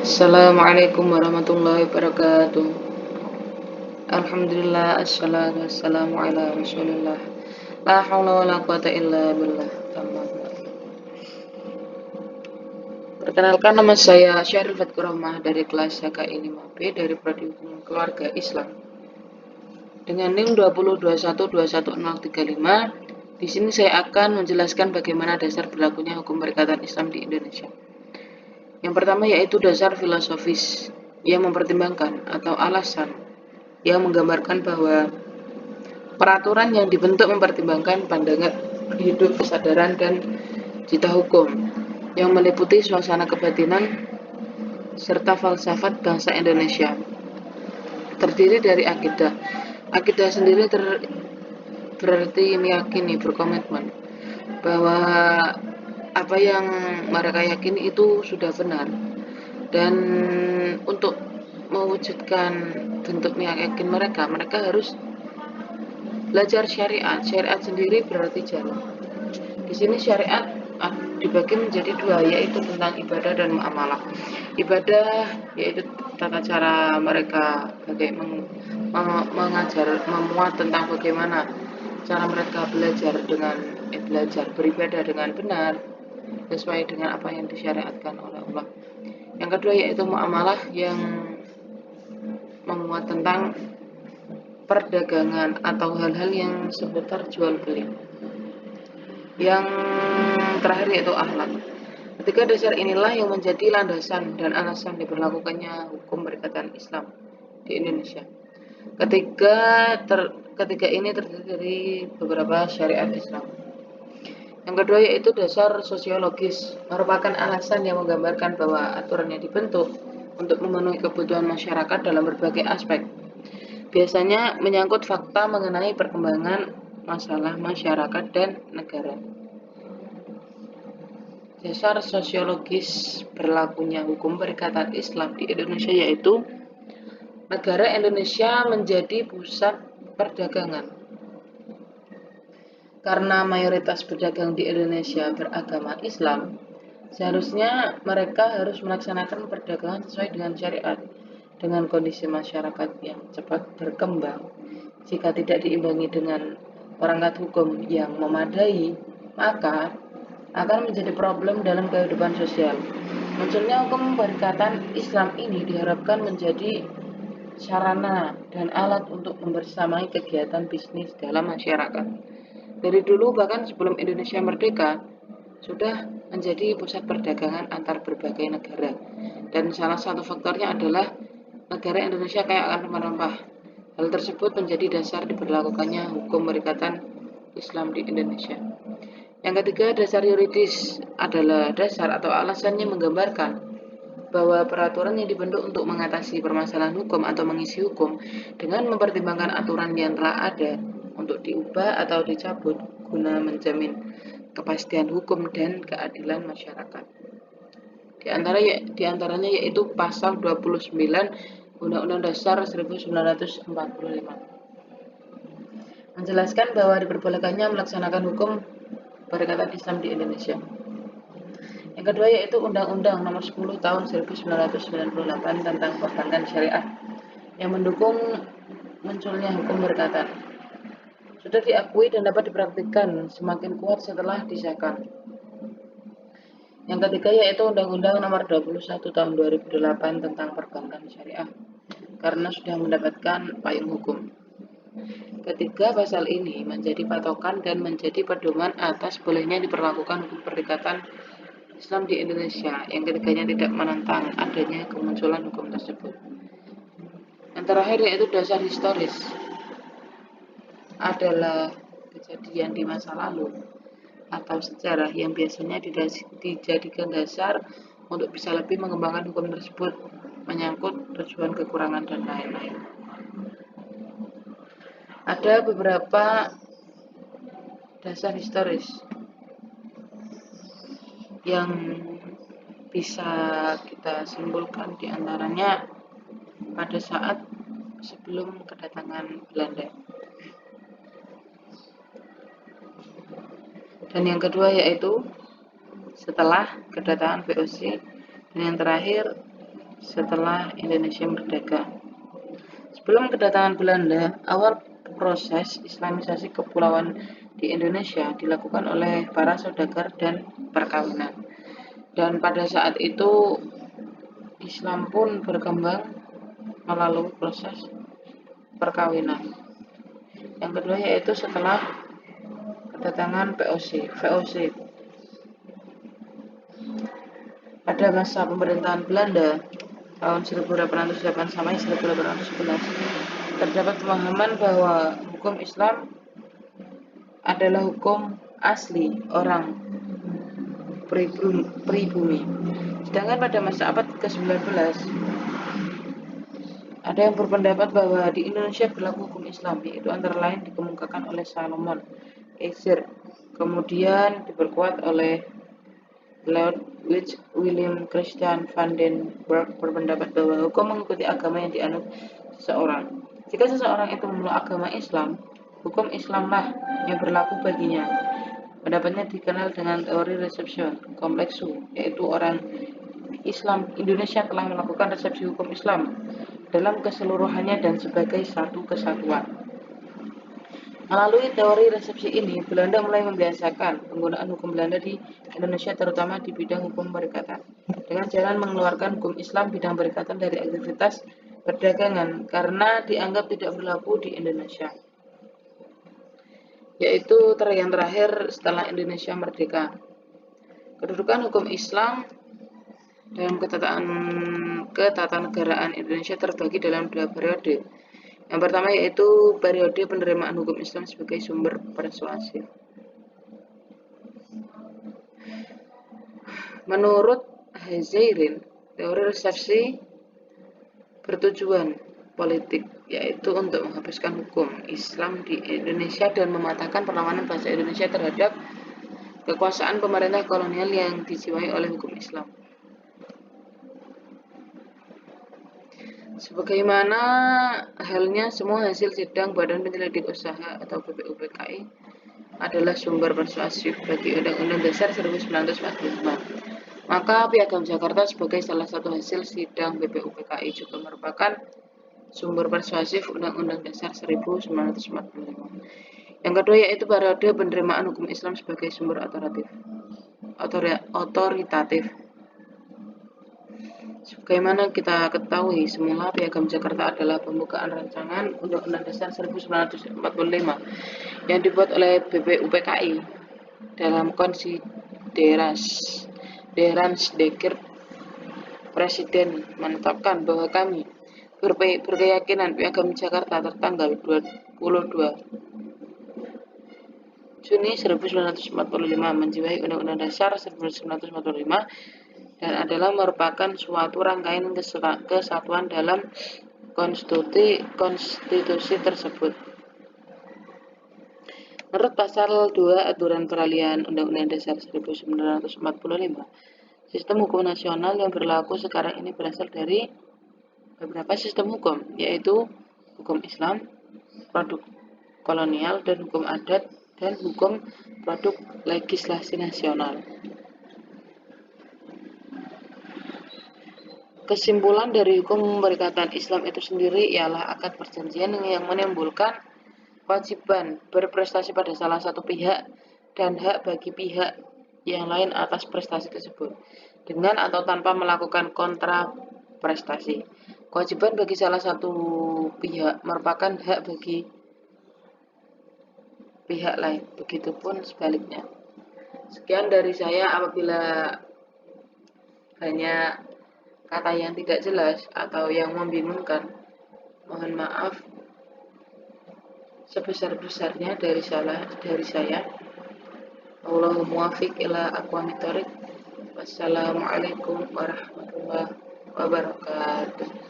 Assalamualaikum warahmatullahi wabarakatuh. Alhamdulillah, assalatu wassalamu ala rasulillah. La hawla wa la quwata illa billah. Perkenalkan, nama saya Syahril Fatkur Rahmah dari kelas HKI 5B dari Prodi Hukum Keluarga Islam dengan NIM 2021211035. Di sini saya akan menjelaskan bagaimana dasar berlakunya hukum perikatan Islam di Indonesia. Yang pertama yaitu dasar filosofis yang mempertimbangkan atau alasan yang menggambarkan bahwa peraturan yang dibentuk mempertimbangkan pandangan hidup, kesadaran, dan cita hukum yang meliputi suasana kebatinan serta falsafat bangsa Indonesia. Terdiri dari akidah. Akidah sendiri berarti meyakini, berkomitmen bahwa apa yang mereka yakini itu sudah benar, dan untuk mewujudkan bentuk yakin mereka harus belajar syariat. Syariat sendiri berarti jalan. Di sini syariat dibagi menjadi dua, yaitu tentang ibadah dan muamalah. Ibadah yaitu tata cara mereka mengajar, memuat tentang bagaimana cara mereka belajar beribadah dengan benar sesuai dengan apa yang disyariatkan oleh Allah. Yang kedua yaitu muamalah yang memuat tentang perdagangan atau hal-hal yang seputar jual beli. Yang terakhir yaitu akhlak. Ketiga dasar inilah yang menjadi landasan dan alasan diberlakukannya hukum perikatan Islam di Indonesia. Ketiga ini terdiri dari beberapa syariat Islam. Yang kedua yaitu dasar sosiologis, merupakan alasan yang menggambarkan bahwa aturan yang dibentuk untuk memenuhi kebutuhan masyarakat dalam berbagai aspek. Biasanya menyangkut fakta mengenai perkembangan masalah masyarakat dan negara. Dasar sosiologis berlakunya hukum perikatan Islam di Indonesia yaitu negara Indonesia menjadi pusat perdagangan. Karena mayoritas pedagang di Indonesia beragama Islam, seharusnya mereka harus melaksanakan perdagangan sesuai dengan syariat. Dengan kondisi masyarakat yang cepat berkembang, jika tidak diimbangi dengan perangkat hukum yang memadai, maka akan menjadi problem dalam kehidupan sosial. Munculnya hukum perikatan Islam ini diharapkan menjadi sarana dan alat untuk membersamai kegiatan bisnis dalam masyarakat. Dari dulu, bahkan sebelum Indonesia merdeka, sudah menjadi pusat perdagangan antar berbagai negara. Dan salah satu faktornya adalah negara Indonesia kaya akan rempah-rempah. Hal tersebut menjadi dasar diberlakukannya hukum perikatan Islam di Indonesia. Yang ketiga, dasar yuridis adalah dasar atau alasannya menggambarkan bahwa peraturan yang dibentuk untuk mengatasi permasalahan hukum atau mengisi hukum dengan mempertimbangkan aturan yang telah ada untuk diubah atau dicabut guna menjamin kepastian hukum dan keadilan masyarakat. Di antaranya yaitu pasal 29 Undang-Undang Dasar 1945 menjelaskan bahwa diperbolehkannya melaksanakan hukum perikatan Islam di Indonesia. Yang kedua yaitu Undang-Undang Nomor 10 Tahun 1998 tentang perbankan syariah yang mendukung munculnya hukum perikatan. Sudah diakui dan dapat dipraktikkan semakin kuat setelah disahkan. Yang ketiga yaitu Undang-Undang Nomor 21 Tahun 2008 tentang perbankan syariah karena sudah mendapatkan payung hukum. Ketiga pasal ini menjadi patokan dan menjadi pedoman atas bolehnya diperlakukan hukum perikatan Islam di Indonesia. Yang ketiganya tidak menentang adanya kemunculan hukum tersebut. Yang terakhir yaitu dasar historis adalah kejadian di masa lalu atau sejarah yang biasanya dijadikan dasar untuk bisa lebih mengembangkan hukum tersebut, menyangkut tujuan, kekurangan, dan lain-lain. Ada beberapa dasar historis yang bisa kita simpulkan, diantaranya pada saat sebelum kedatangan Belanda. Dan yang kedua yaitu setelah kedatangan VOC, dan yang terakhir setelah Indonesia merdeka. Sebelum kedatangan Belanda, awal proses Islamisasi kepulauan di Indonesia dilakukan oleh para saudagar dan perkawinan. Dan pada saat itu Islam pun berkembang melalui proses perkawinan. Yang kedua yaitu setelah kedatangan VOC. Pada masa pemerintahan Belanda tahun 1808 sampai 1811 terdapat pemahaman bahwa hukum Islam adalah hukum asli orang pribumi. Sedangkan pada masa abad ke-19 ada yang berpendapat bahwa di Indonesia berlaku hukum Islam, yaitu antara lain dikemukakan oleh Salomon Ezer, kemudian diperkuat oleh Lord William Christian van den Berg berpendapat bahwa hukum mengikuti agama yang dianut seseorang. Jika seseorang itu memeluk agama Islam, hukum Islamlah yang berlaku baginya. Pendapatnya dikenal dengan teori resepsion kompleksu, yaitu orang Islam Indonesia telah melakukan resepsi hukum Islam dalam keseluruhannya dan sebagai satu kesatuan. Melalui teori resepsi ini, Belanda mulai membiasakan penggunaan hukum Belanda di Indonesia terutama di bidang hukum perikatan, dengan jalan mengeluarkan hukum Islam bidang perikatan dari aktivitas perdagangan karena dianggap tidak berlaku di Indonesia. Yaitu yang terakhir setelah Indonesia merdeka. Kedudukan hukum Islam dalam ketatanegaraan Indonesia terbagi dalam dua periode. Yang pertama yaitu periode penerimaan hukum Islam sebagai sumber persuasif. Menurut Hazeirin, teori resepsi bertujuan politik, yaitu untuk menghapuskan hukum Islam di Indonesia dan mematahkan perlawanan bangsa Indonesia terhadap kekuasaan pemerintah kolonial yang dijiwai oleh hukum Islam. Sebagaimana halnya semua hasil sidang Badan Penyelidik Usaha atau BPUPKI adalah sumber persuasif bagi Undang-Undang Dasar 1945, maka Piagam Jakarta sebagai salah satu hasil sidang BPUPKI juga merupakan sumber persuasif Undang-Undang Dasar 1945. Yang kedua yaitu periode penerimaan hukum Islam sebagai sumber otoritatif. Sebagaimana kita ketahui, semula Piagam Jakarta adalah pembukaan rancangan Undang-Undang Dasar 1945 yang dibuat oleh BPUPKI dalam Konsiderasdekir Presiden menetapkan bahwa kami berkeyakinan Piagam Jakarta tertanggal 22 Juni 1945 menjiwai Undang-Undang Dasar 1945 dan adalah merupakan suatu rangkaian kesatuan dalam konstitusi tersebut. Menurut pasal 2 aturan peralihan Undang-Undang Dasar 1945, sistem hukum nasional yang berlaku sekarang ini berasal dari beberapa sistem hukum, yaitu hukum Islam, produk kolonial, dan hukum adat, dan hukum produk legislasi nasional. Kesimpulan dari hukum perikatan Islam itu sendiri ialah akad perjanjian yang menimbulkan kewajiban berprestasi pada salah satu pihak dan hak bagi pihak yang lain atas prestasi tersebut, dengan atau tanpa melakukan kontra prestasi. Kewajiban bagi salah satu pihak merupakan hak bagi pihak lain, begitupun sebaliknya. Sekian dari saya. Apabila banyak kata yang tidak jelas atau yang membingungkan, mohon maaf sebesar-besarnya dari saya. Allahumma muwaffiq ila aqwamit thoriq. Wassalamualaikum warahmatullahi wabarakatuh.